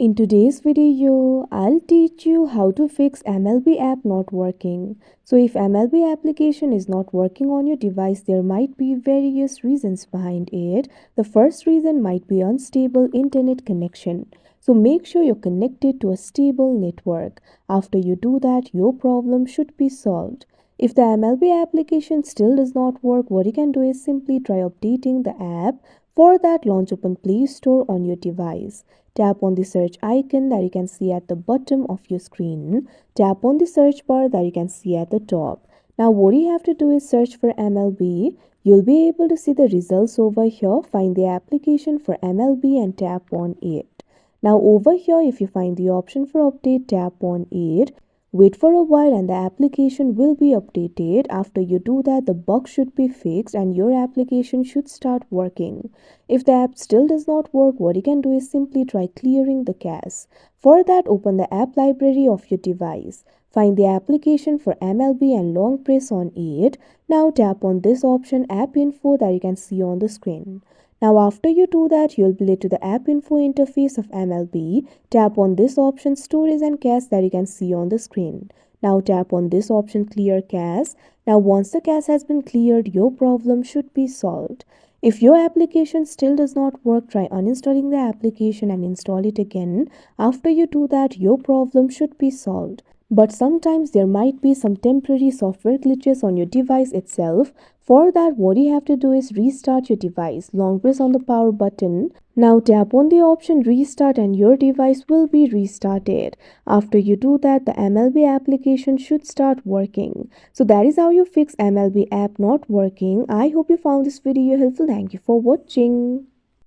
In today's video, I'll teach you how to fix MLB app not working. So if MLB application is not working on your device, there might be various reasons behind it. The first reason might be unstable internet connection. So make sure you're connected to a stable network. After you do that, your problem should be solved. If the MLB application still does not work, what you can do is simply try updating the app. For that, launch open Play Store on your device. Tap on the search icon that you can see at the bottom of your screen. Tap on the search bar that you can see at the top. Now what you have to do is search for MLB. You'll be able to see the results over here. Find the application for MLB and tap on it. Now over here, if you find the option for update, tap on it. Wait for a while and the application will be updated. After you do that, the bug should be fixed and your application should start working. If the app still does not work, what you can do is simply try clearing the cache. For that, open the app library of your device. Find the application for MLB and long press on it. Now tap on this option App Info that you can see on the screen. Now after you do that, you'll be led to the app info interface of MLB. Tap on this option Storage and Cache that you can see on the screen. Now tap on this option Clear Cache. Now once the cache has been cleared, your problem should be solved. If your application still does not work, try uninstalling the application and install it again. After you do that, your problem should be solved. But sometimes there might be some temporary software glitches on your device itself. For that, what you have to do is restart your device. Long press on the power button. Now tap on the option restart and your device will be restarted. After you do that, the MLB application should start working. So that is how you fix MLB app not working. I hope you found this video helpful. Thank you for watching.